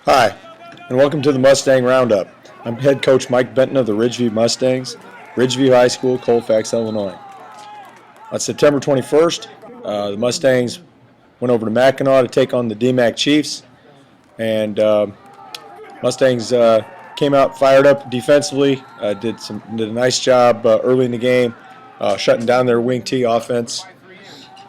Hi, and welcome to the Mustang Round Up. I'm head coach Mike Benton of the Ridgeview Mustangs, Ridgeview High School, Colfax, Illinois. On September 21st, the Mustangs went over to Mackinac to take on the DMAC Chiefs, and Mustangs came out fired up defensively, did a nice job early in the game, shutting down their wing T offense.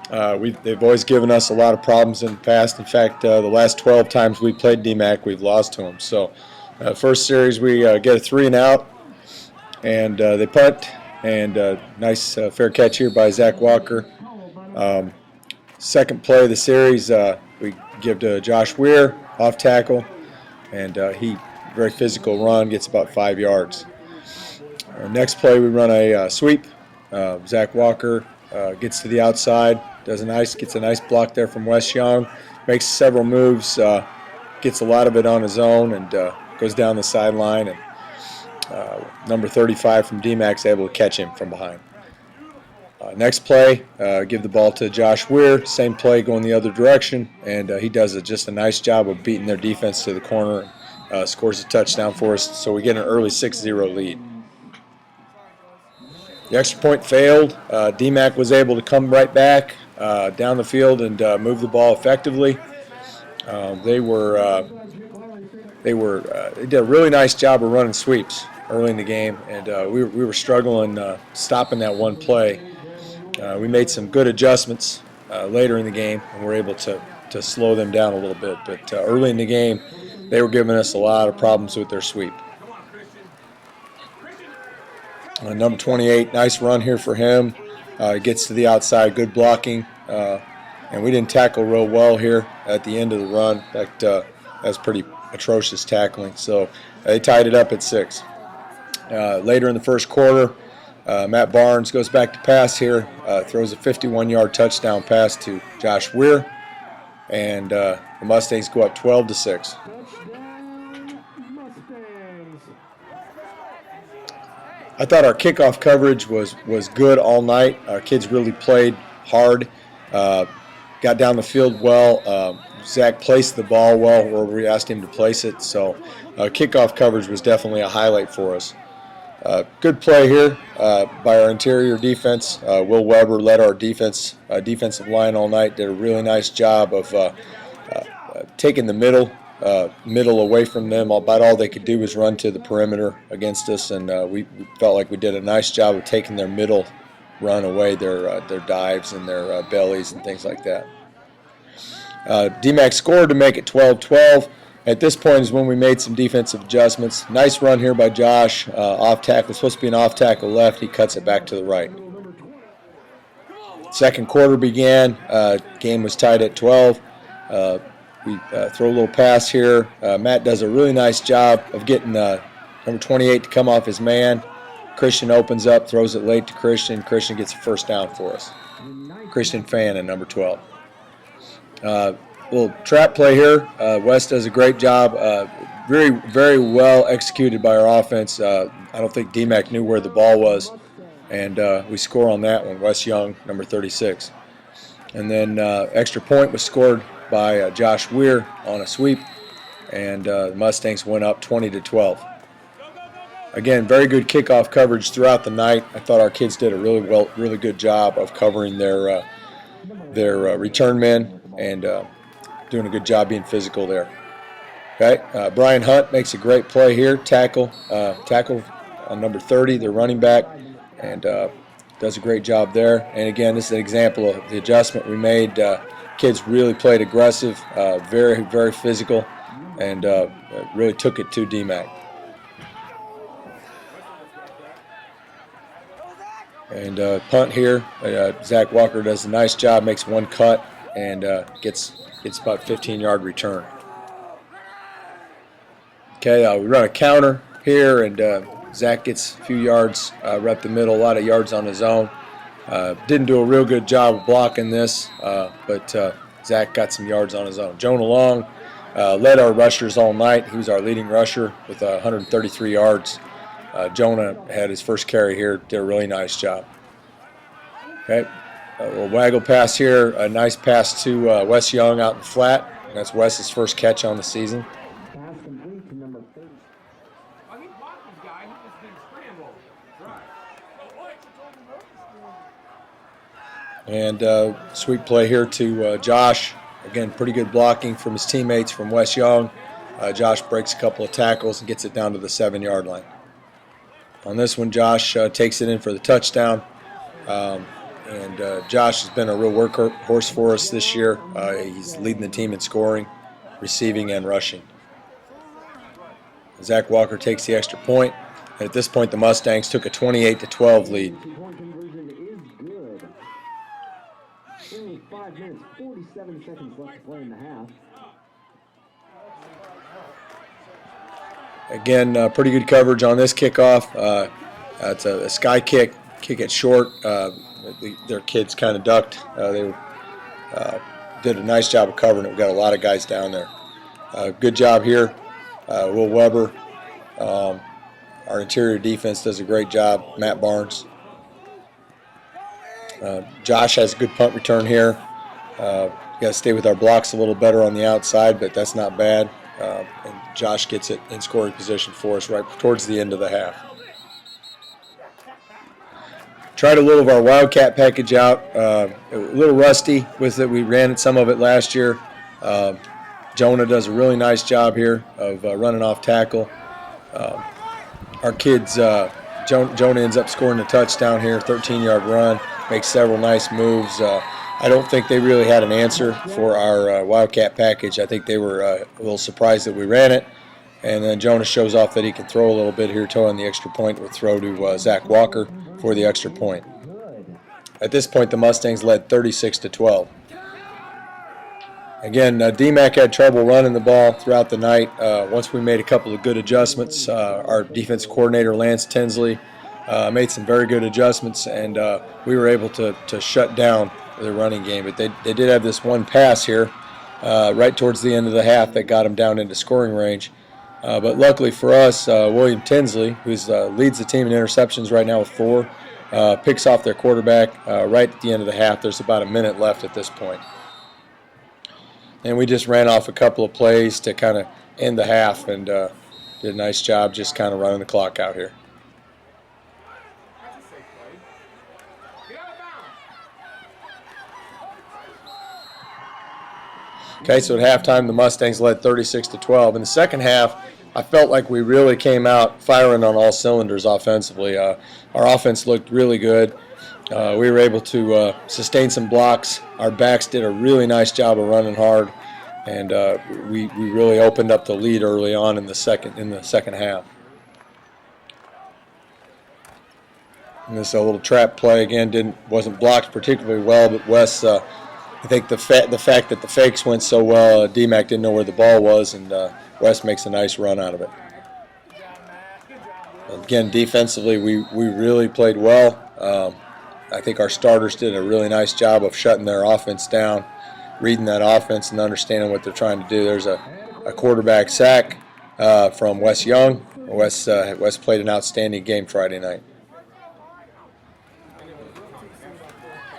They've always given us a lot of problems in the past. In fact, the last 12 times we played DMAC, we've lost to them. So, first series we get a 3 and out, and they punt, and nice fair catch here by Zach Walker. Second play of the series, we give to Josh Weir off tackle, and he very physical run, gets about 5 yards. Next play, we run a sweep. Zach Walker gets to the outside, gets a nice block there from Wes Young, makes several moves, gets a lot of it on his own, and goes down the sideline. And number 35 from DMAC's able to catch him from behind. Next play, give the ball to Josh Weir. Same play going the other direction, and he does just a nice job of beating their defense to the corner. Scores a touchdown for us, so we get an early 6-0 lead. The extra point failed. DMAC was able to come right back down the field and move the ball effectively. They did a really nice job of running sweeps early in the game, and we were struggling stopping that one play. We made some good adjustments later in the game, and were able to slow them down a little bit. But early in the game, they were giving us a lot of problems with their sweep. Number 28, nice run here for him. Gets to the outside, good blocking. And we didn't tackle real well here at the end of the run. In fact, that's pretty atrocious tackling. So they tied it up at 6. Later in the first quarter, Matt Barnes goes back to pass here, throws a 51-yard touchdown pass to Josh Weir, and the Mustangs go up 12-6. I thought our kickoff coverage was good all night. Our kids really played hard, got down the field well. Zach placed the ball well where we asked him to place it, so kickoff coverage was definitely a highlight for us. Good play here by our interior defense. Will Weber led our defensive line all night, did a really nice job of taking the middle away from them. About all they could do was run to the perimeter against us, and we felt like we did a nice job of taking their middle run away, their dives and their bellies and things like that. DMAC scored to make it 12-12. At this point is when we made some defensive adjustments. Nice run here by Josh, off tackle. It's supposed to be an off tackle left. He cuts it back to the right. Second quarter began. Game was tied at 12. We throw a little pass here. Matt does a really nice job of getting number 28 to come off his man. Christian opens up, throws it late to Christian. Christian gets a first down for us. Christian Fan at number 12. Little trap play here. Wes does a great job. Very, very well executed by our offense. I don't think DMAC knew where the ball was, and we score on that one. Wes Young, number 36. And then extra point was scored by Josh Weir on a sweep, and the Mustangs went up 20-12. Again, very good kickoff coverage throughout the night. I thought our kids did a really good job of covering their return men and doing a good job being physical there. Okay, Brian Hunt makes a great play here, tackle on number 30, their running back, and does a great job there. And again, this is an example of the adjustment we made. Kids really played aggressive, very, very physical, and really took it to DMAC. And punt here, Zach Walker does a nice job, makes one cut, and gets about 15-yard return. Okay, we run a counter here, and Zach gets a few yards right up the middle, a lot of yards on his own. Didn't do a real good job of blocking this, but Zach got some yards on his own. Jonah Long led our rushers all night. He was our leading rusher with 133 yards. Jonah had his first carry here, did a really nice job. Okay, a little waggle pass here, a nice pass to Wes Young out in the flat. That's Wes's first catch on the season. Oh, he blocked his guy. He just didn't scramble. Right. And sweet play here to Josh. Again, pretty good blocking from his teammates from Wes Young. Josh breaks a couple of tackles and gets it down to the 7-yard line. On this one, Josh takes it in for the touchdown. And Josh has been a real workhorse for us this year. He's leading the team in scoring, receiving, and rushing. Zach Walker takes the extra point. And at this point, the Mustangs took a 28-12 lead. Only 5 minutes, 47 seconds left to play in the half. Again, pretty good coverage on this kickoff. It's a sky kick it short. Their kids kind of ducked. They did a nice job of covering it. We've got a lot of guys down there. Good job here. Will Weber, our interior defense, does a great job. Matt Barnes. Josh has a good punt return here. Got to stay with our blocks a little better on the outside, but that's not bad. And Josh gets it in scoring position for us right towards the end of the half. Tried a little of our Wildcat package out. A little rusty with it. We ran some of it last year. Jonah does a really nice job here of running off tackle. Our kids, Jonah ends up scoring a touchdown here, 13-yard run, makes several nice moves. I don't think they really had an answer for our Wildcat package. I think they were a little surprised that we ran it. And then Jonah shows off that he can throw a little bit here, towing the extra point with throw to Zach Walker for the extra point. At this point, the Mustangs led 36-12. Again, DMAC had trouble running the ball throughout the night. Once we made a couple of good adjustments, our defense coordinator, Lance Tinsley, made some very good adjustments, and we were able to shut down the running game. But they did have this one pass here right towards the end of the half that got them down into scoring range. But luckily for us, William Tinsley, who leads the team in interceptions right now with 4, picks off their quarterback right at the end of the half. There's about a minute left at this point. And we just ran off a couple of plays to kind of end the half and did a nice job just kind of running the clock out here. Okay, so at halftime, the Mustangs led 36-12. In the second half, I felt like we really came out firing on all cylinders offensively. Our offense looked really good. We were able to sustain some blocks. Our backs did a really nice job of running hard, and we really opened up the lead early on in the second half. And this little trap play again wasn't blocked particularly well, but Wes. I think the fact that the fakes went so well, DMAC didn't know where the ball was, and Wes makes a nice run out of it. Again, defensively, we really played well. I think our starters did a really nice job of shutting their offense down, reading that offense and understanding what they're trying to do. There's a quarterback sack from Wes Young. Wes played an outstanding game Friday night.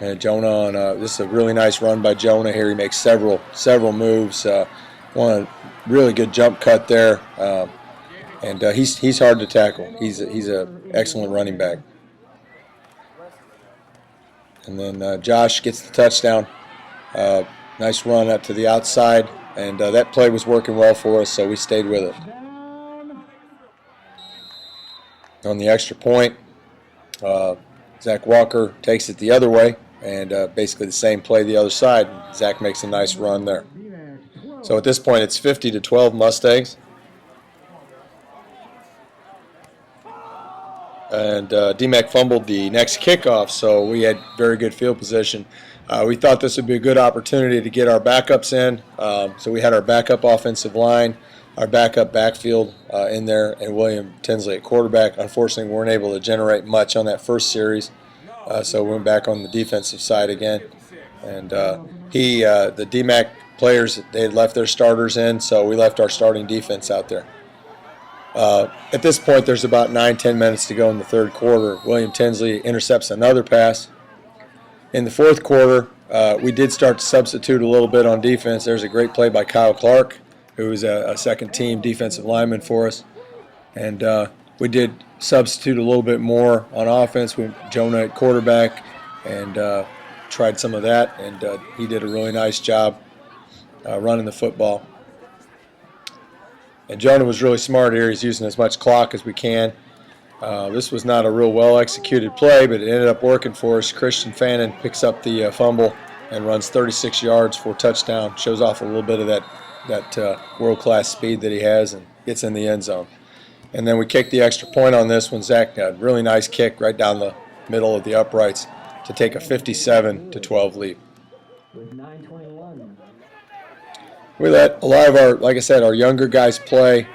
And Jonah this is a really nice run by Jonah here. He makes several moves. One really good jump cut there, and he's hard to tackle. He's an excellent running back. And then Josh gets the touchdown. Nice run up to the outside, and that play was working well for us, so we stayed with it. On the extra point, Zach Walker takes it the other way. And basically the same play the other side. Zach makes a nice run there. So at this point, it's 50-12 Mustangs. And DMAC fumbled the next kickoff, so we had very good field position. We thought this would be a good opportunity to get our backups in. So we had our backup offensive line, our backup backfield in there, and William Tinsley at quarterback. Unfortunately, we weren't able to generate much on that first series. So we went back on the defensive side again. And the DMAC players, they had left their starters in, so we left our starting defense out there. At this point, there's about 9-10 minutes to go in the third quarter. William Tinsley intercepts another pass. In the fourth quarter, we did start to substitute a little bit on defense. There's a great play by Kyle Clark. who was a second-team defensive lineman for us. And we did substitute a little bit more on offense with Jonah at quarterback, and tried some of that, and he did a really nice job running the football. And Jonah was really smart here. He's using as much clock as we can. This was not a real well-executed play, but it ended up working for us. Christian Fannin picks up the fumble and runs 36 yards for a touchdown. Shows off a little bit of that world-class speed that he has and gets in the end zone. And then we kicked the extra point on this one. Zach had a really nice kick right down the middle of the uprights to take a 57-12 lead. With 9:21. We let a lot of our, like I said, our younger guys play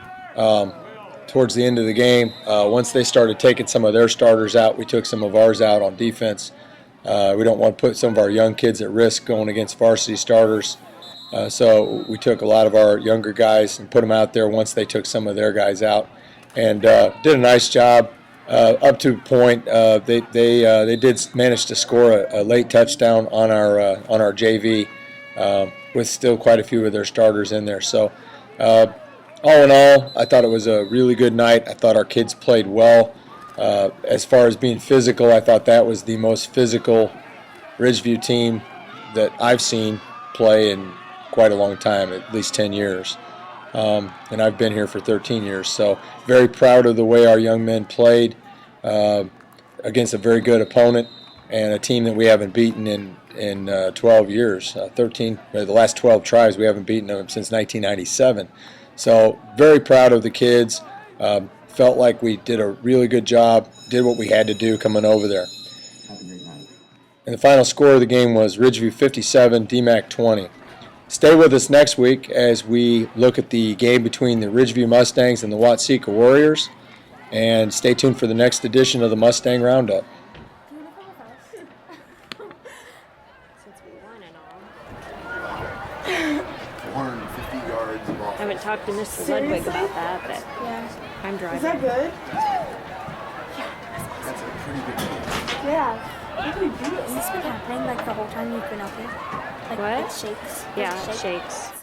towards the end of the game. Once they started taking some of their starters out, we took some of ours out on defense. We don't want to put some of our young kids at risk going against varsity starters. So we took a lot of our younger guys and put them out there once they took some of their guys out, and did a nice job. Up to a point, they did manage to score a late touchdown on our JV, with still quite a few of their starters in there. So all in all, I thought it was a really good night. I thought our kids played well. As far as being physical, I thought that was the most physical Ridgeview team that I've seen play in quite a long time, at least 10 years. And I've been here for 13 years. So very proud of the way our young men played against a very good opponent and a team that we haven't beaten in 12 years. The last 12 tries, we haven't beaten them since 1997. So very proud of the kids. Felt like we did a really good job, did what we had to do coming over there. Have a great night. And the final score of the game was Ridgeview 57, DMAC 20. Stay with us next week as we look at the game between the Ridgeview Mustangs and the Watseka Warriors. And stay tuned for the next edition of the Mustang Roundup. Since we won and all. 450 yards of I offense. haven't talked to Mr. Seriously? Ludwig about that, but Yeah. I'm driving. Is that good? That's a pretty good game. Yeah. What do we do? Has this been happening like the whole time you've been up here? Like What? it shakes? Does Yeah, it it shake? shakes.